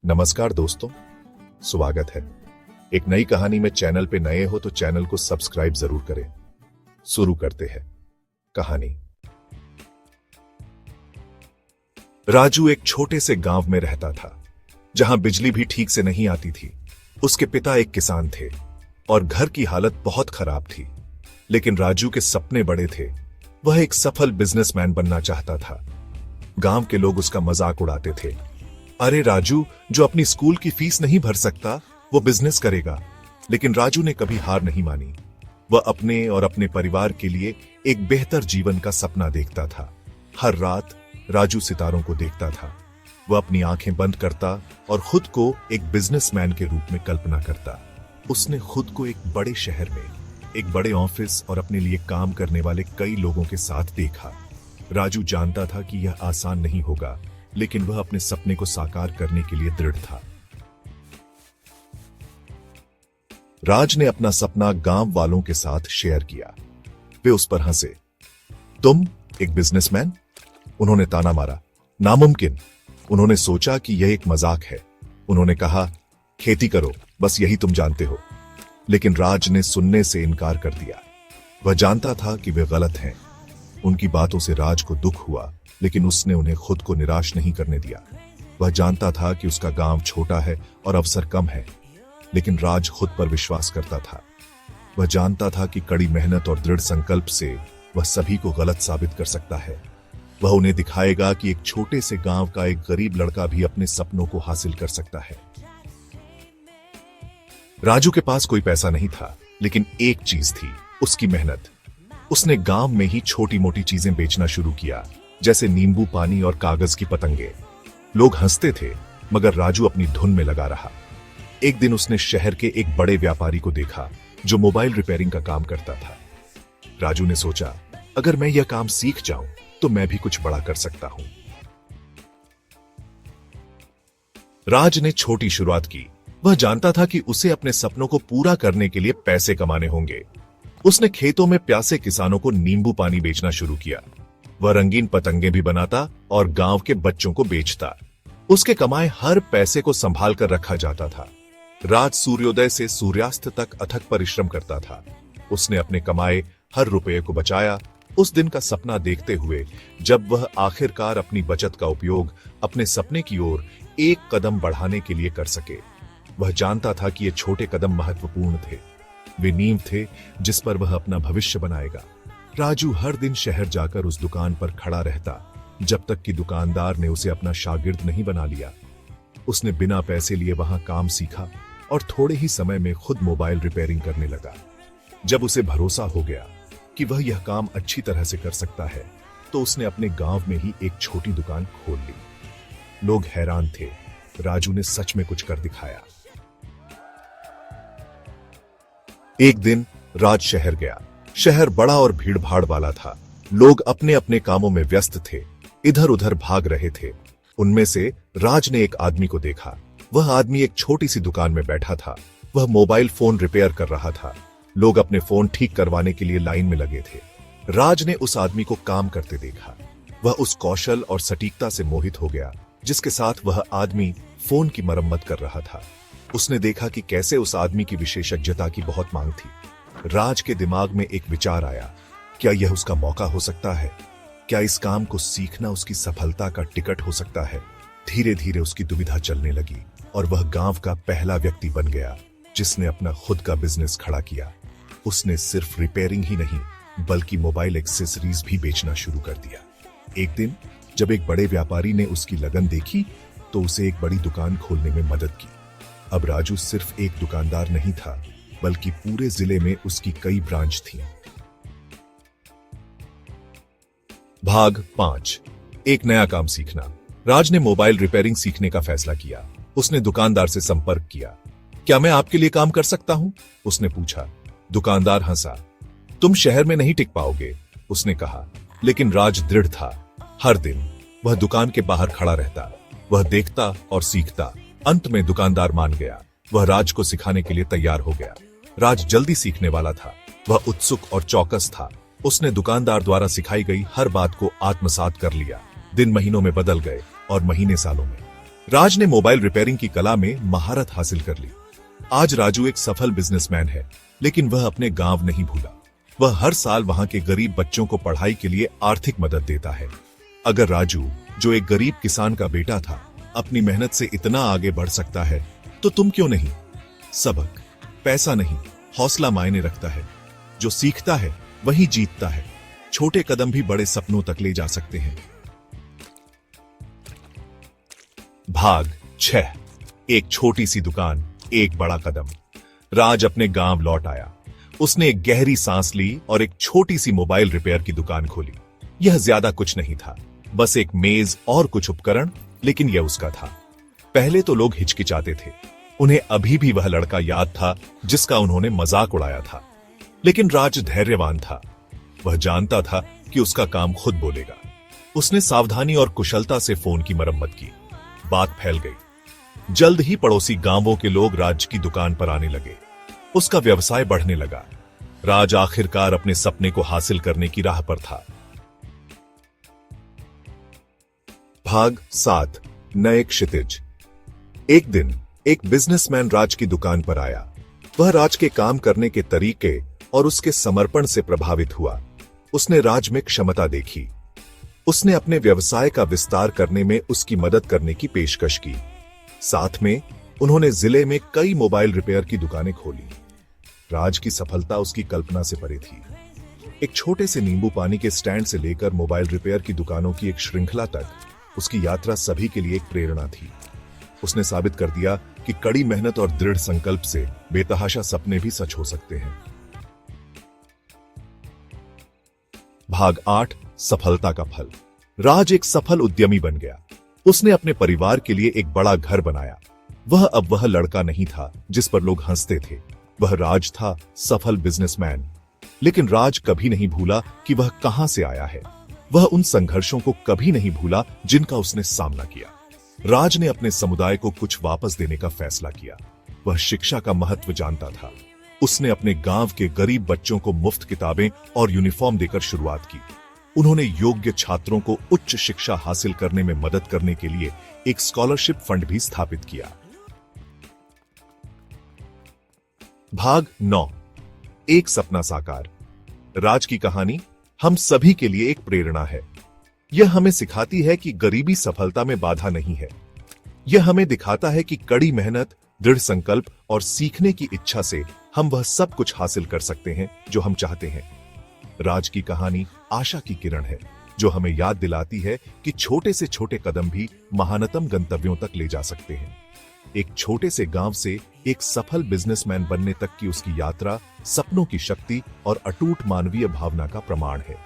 नमस्कार दोस्तों, स्वागत है एक नई कहानी में। चैनल पे नए हो तो चैनल को सब्सक्राइब जरूर करें। शुरू करते हैं कहानी। राजू एक छोटे से गांव में रहता था जहां बिजली भी ठीक से नहीं आती थी। उसके पिता एक किसान थे और घर की हालत बहुत खराब थी, लेकिन राजू के सपने बड़े थे। वह एक सफल बिजनेसमैन बनना चाहता था। गांव के लोग उसका मजाक उड़ाते थे। अरे राजू, जो अपनी स्कूल की फीस नहीं भर सकता वो बिजनेस करेगा। लेकिन राजू ने कभी हार नहीं मानी। वह अपने और अपने परिवार के लिए एक बेहतर जीवन का सपना देखता था। हर रात राजू सितारों को देखता था। वह अपनी आंखें बंद करता और खुद को एक बिजनेसमैन के रूप में कल्पना करता। उसने खुद को एक बड़े शहर में, एक बड़े ऑफिस और अपने लिए काम करने वाले कई लोगों के साथ देखा। राजू जानता था कि यह आसान नहीं होगा, लेकिन वह अपने सपने को साकार करने के लिए दृढ़ था। राज ने अपना सपना गांव वालों के साथ शेयर किया। वे उस पर हंसे। तुम एक बिजनेसमैन? उन्होंने ताना मारा। नामुमकिन। उन्होंने सोचा कि यह एक मजाक है। उन्होंने कहा, खेती करो, बस यही तुम जानते हो। लेकिन राज ने सुनने से इनकार कर दिया। वह जानता था कि वे गलत हैं। उनकी बातों से राज को दुख हुआ, लेकिन उसने उन्हें खुद को निराश नहीं करने दिया। वह जानता था कि उसका गांव छोटा है और अवसर कम है, लेकिन राज खुद पर विश्वास करता था। वह जानता था कि कड़ी मेहनत और दृढ़ संकल्प से वह सभी को गलत साबित कर सकता है। वह उन्हें दिखाएगा कि एक छोटे से गांव का एक गरीब लड़का भी अपने सपनों को हासिल कर सकता है। राजू के पास कोई पैसा नहीं था, लेकिन एक चीज थी, उसकी मेहनत। उसने गांव में ही छोटी मोटी चीजें बेचना शुरू किया, जैसे नींबू पानी और कागज की पतंगे। लोग हंसते थे, मगर राजू अपनी धुन में लगा रहा। एक दिन उसने शहर के एक बड़े व्यापारी को देखा जो मोबाइल रिपेयरिंग का काम करता था। राजू ने सोचा, अगर मैं यह काम सीख जाऊं तो मैं भी कुछ बड़ा कर सकता हूं। राज ने छोटी शुरुआत की। वह जानता था कि उसे अपने सपनों को पूरा करने के लिए पैसे कमाने होंगे। उसने खेतों में प्यासे किसानों को नींबू पानी बेचना शुरू किया। वह रंगीन पतंगे भी बनाता और गांव के बच्चों को बेचता। उसके कमाए हर पैसे को संभाल कर रखा जाता था। रात सूर्योदय से सूर्यास्त तक अथक परिश्रम करता था। उसने अपने कमाए हर रुपये को बचाया, उस दिन का सपना देखते हुए जब वह आखिरकार अपनी बचत का उपयोग अपने सपने की ओर एक कदम बढ़ाने के लिए कर सके। वह जानता था कि ये छोटे कदम महत्वपूर्ण थे। वे नींव थे जिस पर वह अपना भविष्य बनाएगा। राजू हर दिन शहर जाकर उस दुकान पर खड़ा रहता, जब तक कि दुकानदार ने उसे अपना शागिर्द नहीं बना लिया। उसने बिना पैसे लिए वहां काम सीखा और थोड़े ही समय में खुद मोबाइल रिपेयरिंग करने लगा। जब उसे भरोसा हो गया कि वह यह काम अच्छी तरह से कर सकता है, तो उसने अपने गांव में ही एक छोटी दुकान खोल ली। लोग हैरान थे। राजू ने सच में कुछ कर दिखाया। एक दिन राज शहर गया। शहर बड़ा और भीड़ भाड़ वाला था। लोग अपने अपने कामों में व्यस्त थे, इधर उधर भाग रहे थे। उनमें से राज ने एक आदमी को देखा। वह आदमी एक छोटी सी दुकान में बैठा था। वह मोबाइल फोन रिपेयर कर रहा था। लोग अपने फोन ठीक करवाने के लिए लाइन में लगे थे। राज ने उस आदमी को काम करते देखा। वह उस कौशल और सटीकता से मोहित हो गया जिसके साथ वह आदमी फोन की मरम्मत कर रहा था। उसने देखा कि कैसे उस आदमी की विशेषज्ञता की बहुत मांग थी। राज के दिमाग में एक विचार आया, क्या यह उसका मौका हो सकता है? क्या इस काम को सीखना उसकी सफलता का टिकट हो सकता है? धीरे धीरे उसकी दुविधा चलने लगी और वह गांव का पहला व्यक्ति बन गया जिसने अपना खुद का बिजनेस खड़ा किया। उसने सिर्फ रिपेयरिंग ही नहीं, बल्कि मोबाइल एक्सेसरीज भी बेचना शुरू कर दिया। एक दिन जब एक बड़े व्यापारी ने उसकी लगन देखी, तो उसे एक बड़ी दुकान खोलने में मदद की। अब राजू सिर्फ एक दुकानदार नहीं था, बल्कि पूरे जिले में उसकी कई ब्रांच थी। भाग 5। एक नया काम सीखना। राज ने मोबाइल रिपेयरिंग सीखने का फैसला किया। उसने दुकानदार से संपर्क किया। क्या मैं आपके लिए काम कर सकता हूं? उसने पूछा। दुकानदार हंसा। तुम शहर में नहीं टिक पाओगे, उसने कहा। लेकिन राज दृढ़ था। हर दिन वह दुकान के बाहर खड़ा रहता। वह देखता और सीखता। अंत में दुकानदार मान गया। वह राज को सिखाने के लिए तैयार हो गया। राज जल्दी सीखने वाला था। वह उत्सुक और चौकस था। उसने दुकानदार द्वारा सिखाई गई हर बात को आत्मसात कर लिया। दिन महीनों में बदल गए और महीने सालों में। राज ने मोबाइल रिपेयरिंग की कला में महारत हासिल कर ली। आज राजू एक सफल बिजनेसमैन है, लेकिन वह अपने गांव नहीं भूला। वह हर साल वहां के गरीब बच्चों को पढ़ाई के लिए आर्थिक मदद देता है। अगर राजू, जो एक गरीब किसान का बेटा था, अपनी मेहनत से इतना आगे बढ़ सकता है, तो तुम क्यों नहीं? सबक, पैसा नहीं, हौसला मायने रखता है। जो सीखता है वही जीतता है। छोटे कदम भी बड़े सपनों तक ले जा सकते हैं। भाग 6। एक छोटी सी दुकान, एक बड़ा कदम। राज अपने गांव लौट आया। उसने एक गहरी सांस ली और एक छोटी सी मोबाइल रिपेयर की दुकान खोली। यह ज्यादा कुछ नहीं था, बस एक मेज और कुछ उपकरण, लेकिन यह उसका था। पहले तो लोग हिचकिचाते थे। उन्हें अभी भी वह लड़का याद था जिसका उन्होंने मजाक उड़ाया था। लेकिन राज धैर्यवान था। वह जानता था कि उसका काम खुद बोलेगा। उसने सावधानी और कुशलता से फोन की मरम्मत की। बात फैल गई। जल्द ही पड़ोसी गांवों के लोग राज की दुकान पर आने लगे। उसका व्यवसाय बढ़ने लगा। राज आखिरकार अपने सपने को हासिल करने की राह पर था। भाग 7। नए क्षितिज। एक दिन एक बिजनेसमैन राज की दुकान पर आया। वह राज के काम करने के तरीके और उसके समर्पण से प्रभावित हुआ। उसने राज में क्षमता देखी। उसने अपने व्यवसाय का विस्तार करने में उसकी मदद करने की पेशकश की। साथ में उन्होंने जिले में कई मोबाइल रिपेयर की दुकानें खोली। राज की सफलता उसकी कल्पना से परे थी। एक छोटे से नींबू पानी के स्टैंड से लेकर मोबाइल रिपेयर की दुकानों की एक श्रृंखला तक उसकी यात्रा सभी के लिए एक प्रेरणा थी। उसने साबित कर दिया कि कड़ी मेहनत और दृढ़ संकल्प से बेतहाशा सपने भी सच हो सकते हैं। भाग 8। सफलता का फल। राज एक सफल उद्यमी बन गया। उसने अपने परिवार के लिए एक बड़ा घर बनाया। अब वह लड़का नहीं था जिस पर लोग हंसते थे। वह राज था, सफल बिजनेसमैन। लेकिन राज कभी नहीं भूला कि वह कहां से आया है। वह उन संघर्षों को कभी नहीं भूला जिनका उसने सामना किया। राज ने अपने समुदाय को कुछ वापस देने का फैसला किया। वह शिक्षा का महत्व जानता था। उसने अपने गांव के गरीब बच्चों को मुफ्त किताबें और यूनिफॉर्म देकर शुरुआत की। उन्होंने योग्य छात्रों को उच्च शिक्षा हासिल करने में मदद करने के लिए एक स्कॉलरशिप फंड भी स्थापित किया। भाग 9। एक सपना साकार। राज की कहानी हम सभी के लिए एक प्रेरणा है। यह हमें सिखाती है कि गरीबी सफलता में बाधा नहीं है। यह हमें दिखाता है कि कड़ी मेहनत, दृढ़ संकल्प और सीखने की इच्छा से हम वह सब कुछ हासिल कर सकते हैं जो हम चाहते हैं। राज की कहानी आशा की किरण है, जो हमें याद दिलाती है कि छोटे से छोटे कदम भी महानतम गंतव्यों तक ले जा सकते हैं। एक छोटे से गांव से एक सफल बिजनेसमैन बनने तक की उसकी यात्रा सपनों की शक्ति और अटूट मानवीय भावना का प्रमाण है।